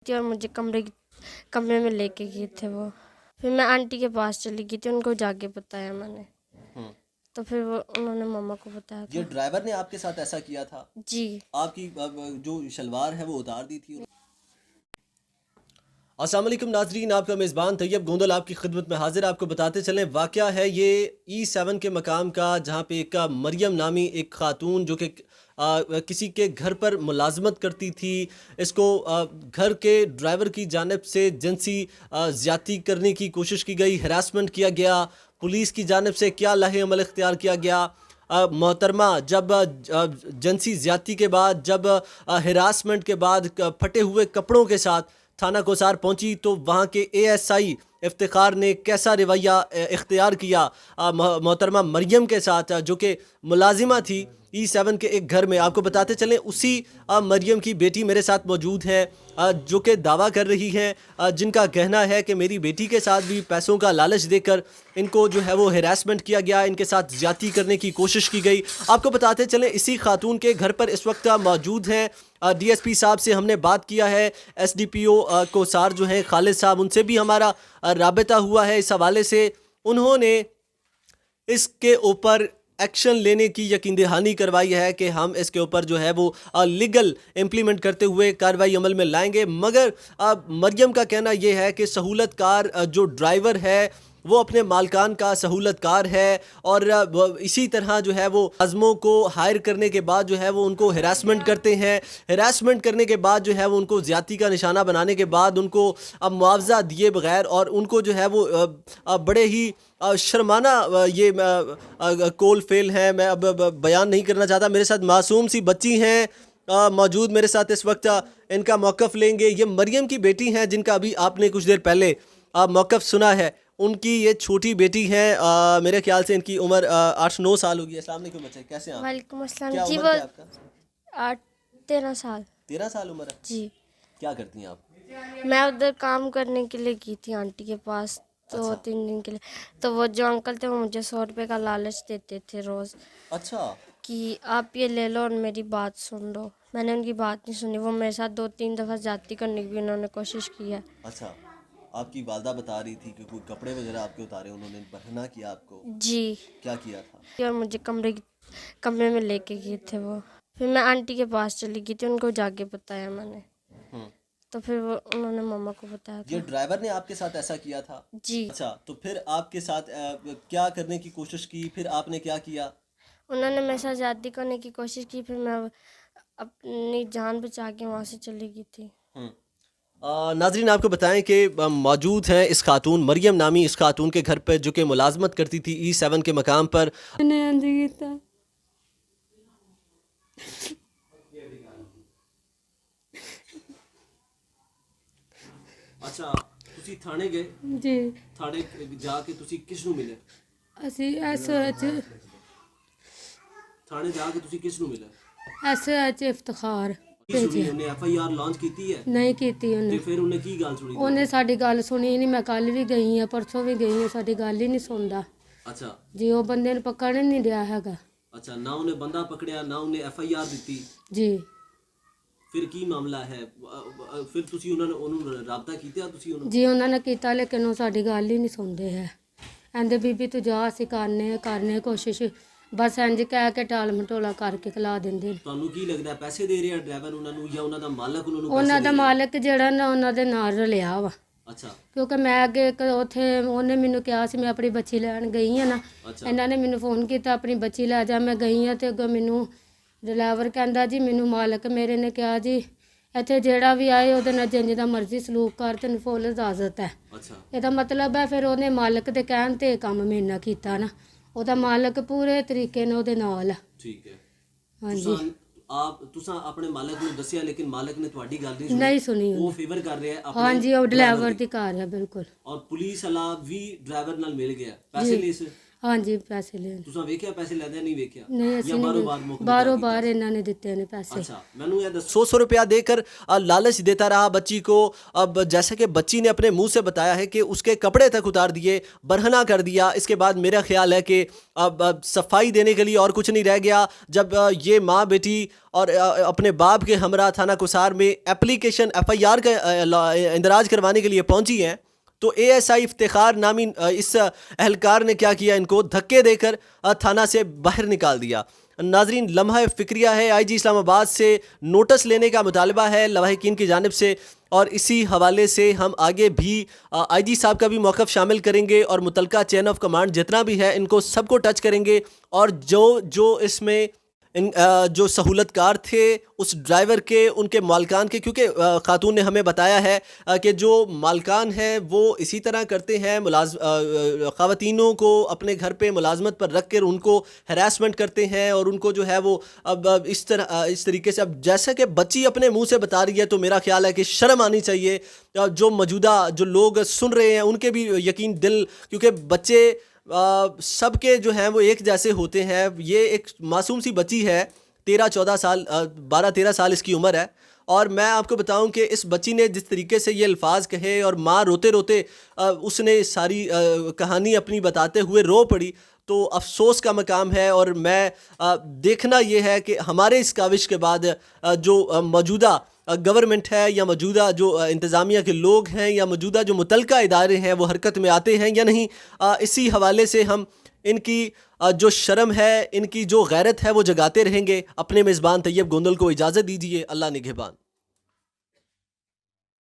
थी और मुझे कमरे में लेके गए थे वो। फिर मैं आंटी के पास चली गई थी, उनको जाके बताया मैंने। तो फिर वो उन्होंने मम्मा को बताया ये था। ड्राइवर ने आपके साथ ऐसा किया था? जी। आपकी जो शलवार है वो उतार दी थी? अस्सलाम वालेकुम नाजरीन, आपका मेज़बान तैयब गोंदल आपकी खिदमत में हाजिर। आपको बताते चलें, वाक़या है ये E7 के मकाम का, जहाँ पे एक मरियम नामी एक ख़ातून जो कि किसी के घर पर मुलाजमत करती थी, इसको घर के ड्राइवर की जानिब से जिनसी ज़्यादती करने की कोशिश की गई, हरासमेंट किया गया। पुलिस की जानिब से क्या लाहे अमल इख्तियार किया गया। मोहतरमा जब जिनसी ज़्यादती के बाद, जब हरासमेंट के बाद फटे हुए कपड़ों के साथ थाना कोसार पहुंची, तो वहां के ASI इफ्तिखार ने कैसा रवैया इख्तियार किया मोहतरमा मरियम के साथ, जो कि मुलाजिमा थी E7 के एक घर में। आपको बताते चलें, उसी मरियम की बेटी मेरे साथ मौजूद है, जो कि दावा कर रही हैं, जिनका कहना है कि मेरी बेटी के साथ भी पैसों का लालच देकर इनको जो है वो हरासमेंट किया गया, इनके साथ ज्यादती करने की कोशिश की गई। आपको बताते चलें, इसी खातून के घर पर इस वक्त मौजूद हैं DSP साहब से हमने बात किया है, SDPO कोसार जो हैं खालिद साहब, उनसे भी हमारा राबता हुआ है इस हवाले से। उन्होंने इसके ऊपर एक्शन लेने की यकीन दहानी करवाई है कि हम इसके ऊपर जो है वो लीगल इम्प्लीमेंट करते हुए कार्रवाई अमल में लाएंगे। मगर मरियम का कहना यह है कि सहूलतकार जो ड्राइवर है वो अपने मालकान का सहूलतकार है, और इसी तरह जो है वो आज़मों को हायर करने के बाद जो है वो उनको हरासमेंट करते हैं। हरासमेंट करने के बाद जो है वो उनको ज़्यादती का निशाना बनाने के बाद उनको अब मुआवजा दिए बगैर, और उनको जो है वो बड़े ही शर्माना ये कोल फेल है। मैं अब बयान नहीं करना चाहता। मेरे साथ मासूम सी बच्ची हैं मौजूद मेरे साथ इस वक्त, इनका मौक़िफ़ लेंगे। ये मरियम की बेटी हैं जिनका अभी आपने कुछ देर पहले मौक़िफ़ सुना है। उनकी ये छोटी बेटी है, मेरे ख्याल से इनकी उम्र 8-9 साल होगी। अस्सलाम वालेकुम बच्चे, कैसे हैं आप? वालेकुम अस्सलाम। क्या जी उम्र वो क्या है आपका? 13 साल। 13 साल उम्र है? जी। क्या करती हैं आप? मैं उधर काम करने के लिए गई थी आंटी के पास, तो अच्छा। 3 दिन के लिए। तो वो जो अंकल थे वो मुझे 100 रुपये का लालच देते थे रोज़, अच्छा। कि आप ये ले लो और मेरी बात सुन लो। मैंने उनकी बात नहीं सुनी। वो मेरे साथ 2-3 दफ़ा जाती करने की भी उन्होंने कोशिश की है। अच्छा, आपकी वालदा बता रही थी कि कोई कपड़े वगैरह आपके उतारे, उन्होंने बहाना किया आपको? जी। क्या किया था? और मुझे कमरे में लेके गए थे वो। फिर मैं आंटी के पास चली गई थी, उनको जाके बताया मैंने। हम्म। तो फिर वो उन्होंने मम्मा को बताया ये था। ड्राइवर ने आपके साथ ऐसा किया था? जी। अच्छा, तो फिर आपके साथ क्या करने की कोशिश की, फिर आपने क्या किया? उन्होंने मेरे साथ ज़्यादती करने की कोशिश की, फिर मैं अपनी जान बचा के वहाँ से चली गई थी। नाजरीन, आपको बताएं कि मौजूद हैं इस खातून मरियम नामी इस खातून के घर पर, जो कि मुलाजमत करती थी E7 के मकाम पर। अच्छा, ਤੁਸੀਂ ਥਾਣੇ ਗਏ? ਜੀ ਥਾਣੇ ਜਾ ਕੇ ਤੁਸੀਂ ਕਿਸ ਨੂੰ ਮਿਲੇ? ਅਸੀਂ SOH ਥਾਣੇ ਜਾ ਕੇ ਤੁਸੀਂ ਕਿਸ ਨੂੰ ਮਿਲੇ? ਇਫਤਖਾਰ ਕੀ ਸੁਣੀ ਭੇਜਿਆ ਉਹਨੇ? FIR ਲਾਂਚ ਕੀਤੀ ਹੈ? ਨਹੀਂ ਕੀਤੀ ਤੇ ਉਹਨੇ। ਫਿਰ ਉਹਨੇ ਕੀ ਗੱਲ ਸੁਣੀ? ਉਹਨੇ ਸਾਡੀ ਗੱਲ ਸੁਣੀ ਨਹੀਂ। ਮੈਂ ਕੱਲ ਵੀ ਗਈ ਆ, ਪਰਸੋਂ ਵੀ ਗਈ ਆ, ਸਾਡੀ ਗੱਲ ਹੀ ਨਹੀਂ ਸੁਣਦਾ ਅੱਛਾ। ਜੀ। ਉਹ ਬੰਦੇ ਨੂੰ ਪਕੜ ਨਹੀਂ ਰਿਹਾ ਹੈਗਾ ਅੱਛਾ, ਨਾ ਉਹਨੇ ਬੰਦਾ ਪਕੜਿਆ, ਨਾ ਉਹਨੇ FIR ਦਿੱਤੀ। ਜੀ। ਫਿਰ ਕੀ ਮਾਮਲਾ ਹੈ? ਫਿਰ ਤੁਸੀਂ ਉਹਨੂੰ ਰਾਬਤਾ ਕੀਤਾ ਤੁਸੀਂ ਉਹਨੂੰ? ਜੀ ਉਹਨਾਂ ਨੇ ਕੀਤਾ, ਲੇਕਿਨ ਉਹ ਸਾਡੀ ਗੱਲ ਹੀ ਨਹੀਂ ਸੁਣਦੇ ਹੈ। ਕਹਿੰਦੇ ਬੀਬੀ ਤੂੰ ਜਾ, ਅਸੀਂ ਕਰਨੇ ਕੋਸ਼ਿਸ਼, ਬਸ ਇੰਜ ਕਹਿ ਕੇ ਟਾਲ ਮਟੋਲਾ ਕਰਕੇ ਖਿਲਾ ਦਿੰਦੇ ਨੇ। ਤੁਹਾਨੂੰ ਕੀ ਲੱਗਦਾ, ਪੈਸੇ ਦੇ ਰਿਹਾ ਡਰਾਈਵਰ ਉਹਨਾਂ ਨੂੰ, ਜਾਂ ਉਹਨਾਂ ਦਾ ਮਾਲਕ ਉਹਨਾਂ ਨੂੰ ਉਹਨਾਂ ਪੈਸੇ ਦਾ ਦੇ ਰਿਹਾ? ਮਾਲਕ ਜਿਹੜਾ ਨਾ ਉਹਨਾਂ ਦੇ ਨਾਲ ਰਲਿਆ ਵਾ, ਅੱਛਾ। ਕਿਉਂਕਿ ਮੈਂ ਅੱਗੇ ਇੱਕ ਉੱਥੇ ਉਹਨੇ ਮੈਨੂੰ ਕਿਹਾ ਸੀ, ਮੈਂ ਆਪਣੀ ਬੱਚੀ ਲੈਣ ਗਈ ਆ ਨਾ, ਅੱਛਾ। ਇਹਨਾਂ ਨੇ ਮੈਨੂੰ ਫੋਨ ਕੀਤਾ ਆਪਣੀ ਬੱਚੀ ਲੈ ਜਾ। ਮੈਂ ਗਈ ਆ ਤੇ ਅੱਗੋਂ ਮੈਨੂੰ ਡਰਾਈਵਰ ਕਹਿੰਦਾ ਜੀ, ਮੈਨੂੰ ਮਾਲਕ ਮੇਰੇ ਨੇ ਕਿਹਾ ਜੀ ਇੱਥੇ ਜਿਹੜਾ ਵੀ ਆਏ ਉਹਦੇ ਨਾਲ ਜਿੰਜ ਦਾ ਮਰਜ਼ੀ ਸਲੂਕ ਕਰ, ਤੈਨੂੰ ਫੁੱਲ ਇਜਾਜ਼ਤ ਹੈ। ਅੱਛਾ। ਇਹਦਾ ਮਤਲਬ ਹੈ ਫਿਰ ਉਹਨੇ ਮਾਲਕ ਦੇ ਕਹਿਣ ਤੇ ਇਹ ਕੰਮ ਮੇਰੇ ਨਾਲ ਕੀਤਾ ਨਾ। ਉਹਦਾ ਮਾਲਕ ਪੂਰੇ ਤਰੀਕੇ ਨਾਲ ਉਹਦੇ ਨਾਲ ਆ। ਠੀਕ ਹੈ। ਹਾਂਜੀ। ਤੁਸੀਂ ਆਪਣੇ ਮਾਲਕ ਨੂੰ ਦੱਸਿਆ, ਲੇਕਿਨ ਮਾਲਕ ਨੇ ਤੁਹਾਡੀ ਗੱਲ ਨਹੀਂ ਨਹੀਂ ਸੁਣੀ ਉਹ ਉਹਨੇ। ਫੇਵਰ ਕਰ ਰਿਹਾ ਹੈ ਆਪਣੇ ਹਾਂਜੀ, ਉਹ driver ਡਰਾਈਵਰ ਦੀ। ਦੀ ਕਾਰ ਹੈ ਬਿਲਕੁਲ। ਔਰ ਪੁਲਿਸ ਵਾਲਾ ਵੀ ਡਰਾਈਵਰ ਨਾਲ ਮਿਲ ਗਿਆ, ਪੈਸੇ ਲਈ ਸੀ? ਹਾਂਜੀ ਪੈਸੇ ਲੈਣ। ਤੁਸੀਂ ਵੇਖਿਆ ਪੈਸੇ ਲੈਂਦੇ ਨਹੀਂ ਵੇਖਿਆ ਨਹੀਂ ਅਸੀਂ ਜਾਂ ਬਾਹਰੋਂ ਨਹੀਂ ਬਾਹਰ ਮੁੱਕ ਬਾਹਰੋਂ ਬਾਹਰ ਇਹਨਾਂ ਨੇ ਦਿੱਤੇ ਨੇ ਪੈਸੇ। अच्छा मैंने याद 100 रुपया देकर लालच देता रहा बच्ची को। अब जैसे कि बच्ची ने अपने मुंह से बताया है कि उसके कपड़े तक उतार दिए, बरहना कर दिया। इसके बाद मेरा ख्याल है कि अब सफाई देने के लिए और कुछ नहीं रह गया। जब ये माँ बेटी और अपने बाप के हमरा थाना कुसार में एप्लीकेशन FIR का इंदराज करवाने के लिए पहुंची हैं, तो ASI इफ्तिखार नामी इस अहलकार ने क्या किया, इनको धक्के देकर थाना से बाहर निकाल दिया। नाजरीन, लम्हा फ़िक्रिया है। IG इस्लामाबाद से नोटिस लेने का मुतालबा है लवाहिकीन की जानिब से, और इसी हवाले से हम आगे भी IG साहब का भी मौक़िफ़ शामिल करेंगे और मुतलका चेन ऑफ कमांड जितना भी है इनको सबको टच करेंगे। और जो इसमें जो सहूलतकार थे उस ड्राइवर के, उनके मालकान के, क्योंकि ख़ातून ने हमें बताया है कि जो मालकान हैं वो इसी तरह करते हैं, ख़वातीनों को अपने घर पे मुलाजमत पर रख कर उनको हरासमेंट करते हैं और उनको जो है वो अब इस तरीके से, अब जैसा कि बच्ची अपने मुंह से बता रही है तो मेरा ख्याल है कि शर्म आनी चाहिए। जो मौजूदा जो लोग सुन रहे हैं उनके भी यकीन दिल, क्योंकि बच्चे सबके जो हैं वो एक जैसे होते हैं। ये एक मासूम सी बच्ची है, 13-14 साल 12-13 साल इसकी उम्र है। और मैं आपको बताऊं कि इस बच्ची ने जिस तरीके से ये अल्फाज कहे और माँ रोते रोते उसने सारी कहानी अपनी बताते हुए रो पड़ी, तो अफसोस का मकाम है। और मैं देखना ये है कि हमारे इस काविश के बाद जो मौजूदा गवर्नमेंट है या मौजूदा जो इंतज़ामिया के लोग हैं या मौजूदा जो मुतलका इदारे हैं वो हरकत में आते हैं या नहीं, इसी हवाले से हम इनकी जो शर्म है, इनकी जो गैरत है वो जगाते रहेंगे। अपने मेज़बान तैयब गोंदल को इजाज़त दीजिए। अल्लाह निगहबान।